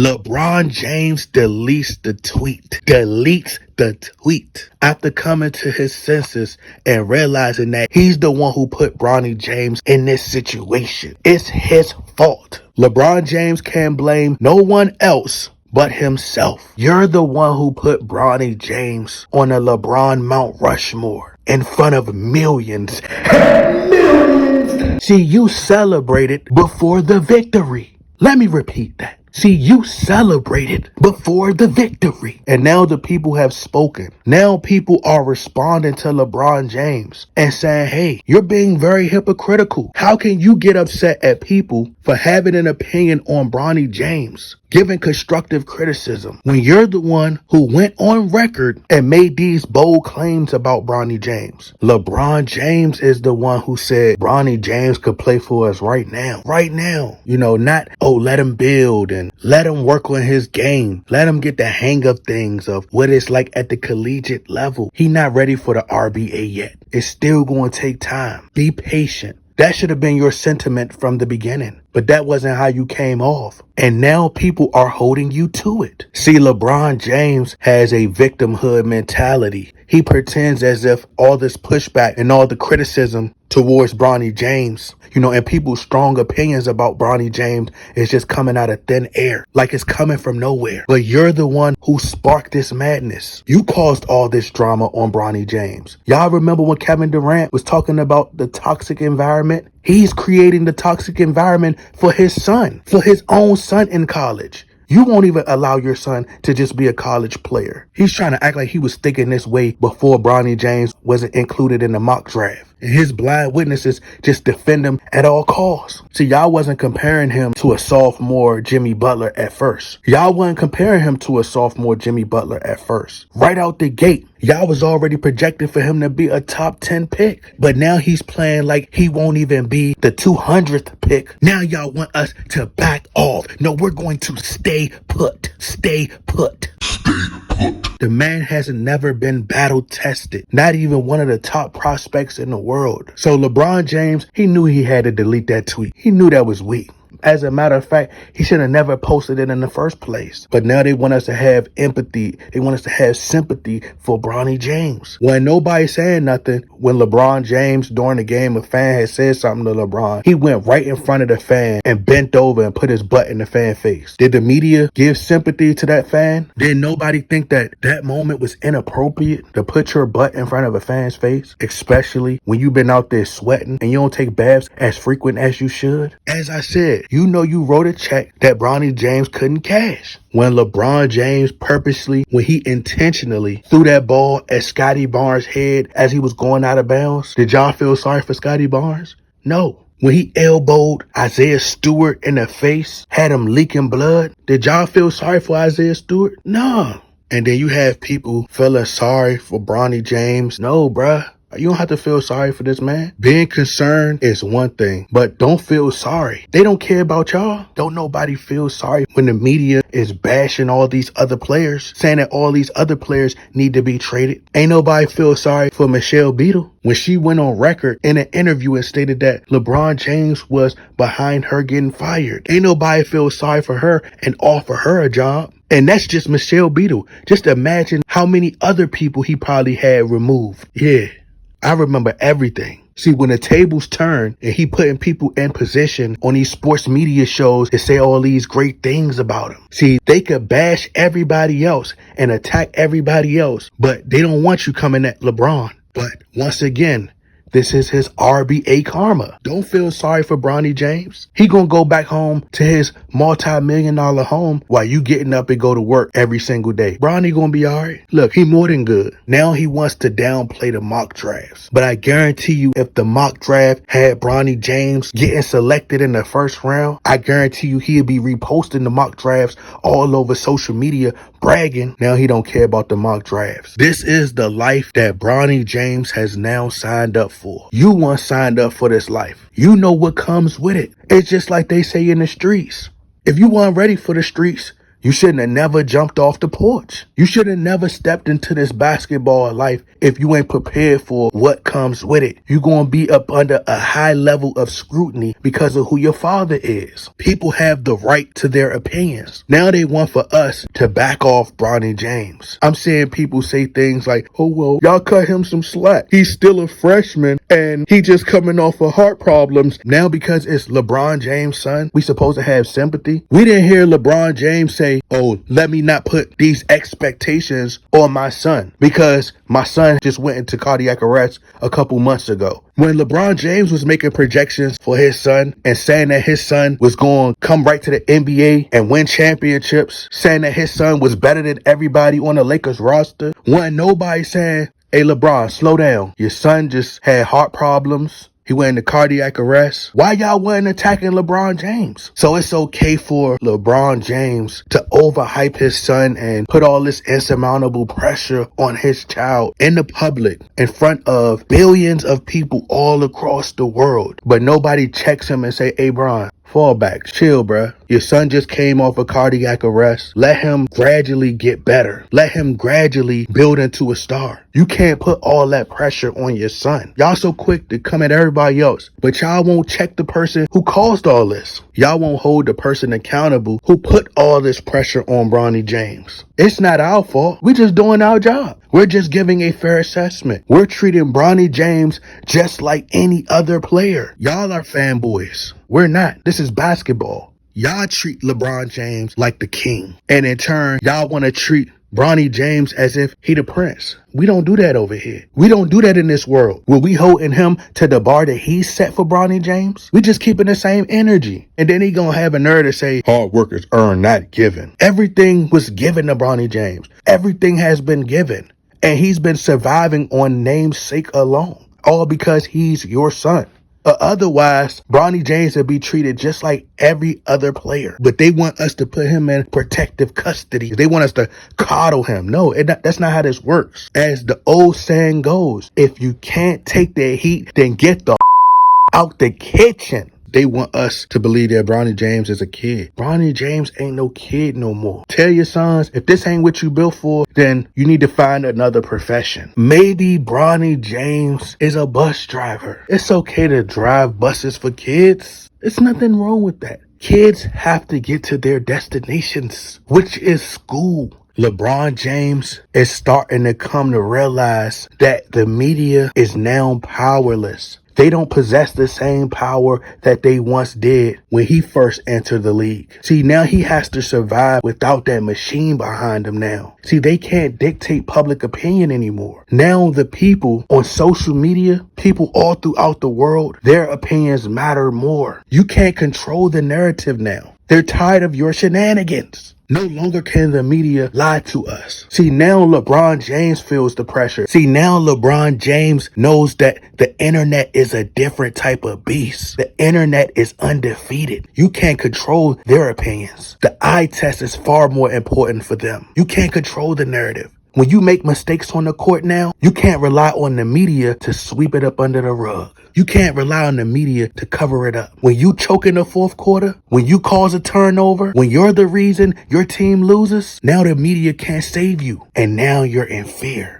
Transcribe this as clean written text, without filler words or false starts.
LeBron James deletes the tweet after coming to his senses and realizing that he's the one who put Bronny James in this situation. It's his fault. LeBron James can't blame no one else but himself. You're the one who put Bronny James on a LeBron Mount Rushmore in front of millions. See, you celebrated before the victory. Let me repeat that. See, you celebrated before the victory. And now the people have spoken. Now people are responding to LeBron James and saying, hey, you're being very hypocritical. How can you get upset at people for having an opinion on Bronny James, giving constructive criticism, when you're the one who went on record and made these bold claims about Bronny James? LeBron James is the one who said Bronny James could play for us right now. Right now. You know, not, oh, let him build and let him work on his game. Let him get the hang of things, of what it's like at the collegiate level. He not ready for the RBA yet. It's still going to take time. Be patient. That should have been your sentiment from the beginning, but that wasn't how you came off. And now people are holding you to it. See, LeBron James has a victimhood mentality. He pretends as if all this pushback and all the criticism towards Bronny James, you know, and people's strong opinions about Bronny James is just coming out of thin air, like it's coming from nowhere. But you're the one who sparked this madness. You caused all this drama on Bronny James. Y'all remember when Kevin Durant was talking about the toxic environment? He's creating the toxic environment for his son, for his own son in college. You won't even allow your son to just be a college player. He's trying to act like he was thinking this way before Bronny James wasn't included in the mock draft. And his blind witnesses just defend him at all costs. See, y'all wasn't comparing him to a sophomore Jimmy Butler at first. Y'all wasn't comparing him to a sophomore Jimmy Butler at first. Right out the gate, y'all was already projected for him to be a top 10 pick. But now he's playing like he won't even be the 200th pick. Now y'all want us to back off. No, we're going to stay put. Stay put. The man has never been battle tested, not even one of the top prospects in the world. So LeBron James, he knew he had to delete that tweet. He knew that was weak. As a matter of fact, he should have never posted it in the first place. But now they want us to have empathy. They want us to have sympathy for Bronny James. When nobody saying nothing, when LeBron James during the game, a fan had said something to LeBron, he went right in front of the fan and bent over and put his butt in the fan face. Did the media give sympathy to that fan? Did nobody think that that moment was inappropriate to put your butt in front of a fan's face? Especially when you've been out there sweating and you don't take baths as frequent as you should? As I said, you know you wrote a check that Bronny James couldn't cash. When LeBron James purposely, when he intentionally threw that ball at Scottie Barnes' head as he was going out of bounds, did y'all feel sorry for Scottie Barnes? No. When he elbowed Isaiah Stewart in the face, had him leaking blood, did y'all feel sorry for Isaiah Stewart? No. And then you have people feeling sorry for Bronny James. No, bruh. You don't have to feel sorry for this man. Being concerned is one thing, but don't feel sorry. They don't care about y'all. Don't nobody feel sorry when the media is bashing all these other players, saying that all these other players need to be traded. Ain't nobody feel sorry for Michelle Beadle when she went on record in an interview and stated that LeBron James was behind her getting fired. Ain't nobody feel sorry for her and offer her a job. And that's just Michelle Beadle. Just imagine how many other people he probably had removed. Yeah. I remember everything. See, when the tables turn and he putting people in position on these sports media shows to say all these great things about him. See, they could bash everybody else and attack everybody else, but they don't want you coming at LeBron. But once again, this is his RBA karma. Don't feel sorry for Bronny James. He gonna go back home to his multi-million-dollar home while you getting up and go to work every single day. Bronny gonna be all right. Look, he more than good. Now he wants to downplay the mock drafts. But I guarantee you, if the mock draft had Bronny James getting selected in the first round, I guarantee you he'd be reposting the mock drafts all over social media, bragging. Now he don't care about the mock drafts. This is the life that Bronny James has now signed up for. You once signed up for this life. You know what comes with it. It's just like they say in the streets. If you weren't ready for the streets, You shouldn't have never jumped off the porch. You should have never stepped into this basketball life if you ain't prepared for what comes with it. You're going to be up under a high level of scrutiny because of who your father is. People have the right to their opinions. Now they want for us to back off Bronny James. I'm seeing people say things like, oh, well, y'all cut him some slack. He's still a freshman and he just coming off of heart problems. Now because it's LeBron James' son, we supposed to have sympathy. We didn't hear LeBron James say, oh, let me not put these expectations on my son because my son just went into cardiac arrest a couple months ago. When LeBron James was making projections for his son and saying that his son was going to come right to the NBA and win championships, saying that his son was better than everybody on the Lakers roster, wasn't nobody saying, hey, LeBron, slow down. Your son just had heart problems. He went into cardiac arrest. Why y'all wasn't attacking LeBron James? So it's okay for LeBron James to overhype his son and put all this insurmountable pressure on his child in the public in front of billions of people all across the world. But nobody checks him and say, hey, Bron, fall back. Chill, bruh. Your son just came off a cardiac arrest. Let him gradually get better. Let him gradually build into a star. You can't put all that pressure on your son. Y'all so quick to come at everybody else, but y'all won't check the person who caused all this. Y'all won't hold the person accountable who put all this pressure on Bronny James. It's not our fault. We're just doing our job. We're just giving a fair assessment. We're treating Bronny James just like any other player. Y'all are fanboys. We're not. This is basketball. Y'all treat LeBron James like the king. And in turn, y'all want to treat Bronny James as if he the prince. We don't do that over here. We don't do that in this world. When we holding him to the bar that he set for Bronny James, we just keeping the same energy. And then he gonna have a nerve to say, hard workers earn, not given. Everything was given to Bronny James. Everything has been given. And he's been surviving on namesake alone. All because he's your son. Otherwise, Bronny James would be treated just like every other player. But they want us to put him in protective custody. They want us to coddle him. No, that's not how this works. As the old saying goes, if you can't take the heat, then get the out the kitchen. They want us to believe that Bronny James is a kid. Bronny James ain't no kid no more. Tell your sons, if this ain't what you built for, then you need to find another profession. Maybe Bronny James is a bus driver. It's okay to drive buses for kids. There's nothing wrong with that. Kids have to get to their destinations, which is school. LeBron James is starting to come to realize that the media is now powerless. They don't possess the same power that they once did when he first entered the league. See, now he has to survive without that machine behind him now. See, they can't dictate public opinion anymore. Now the people on social media, people all throughout the world, their opinions matter more. You can't control the narrative now. They're tired of your shenanigans. No longer can the media lie to us. See, now LeBron James feels the pressure. See, now LeBron James knows that the internet is a different type of beast. The internet is undefeated. You can't control their opinions. The eye test is far more important for them. You can't control the narrative. When you make mistakes on the court now, you can't rely on the media to sweep it up under the rug. You can't rely on the media to cover it up. When you choke in the fourth quarter, when you cause a turnover, when you're the reason your team loses, now the media can't save you. And now you're in fear.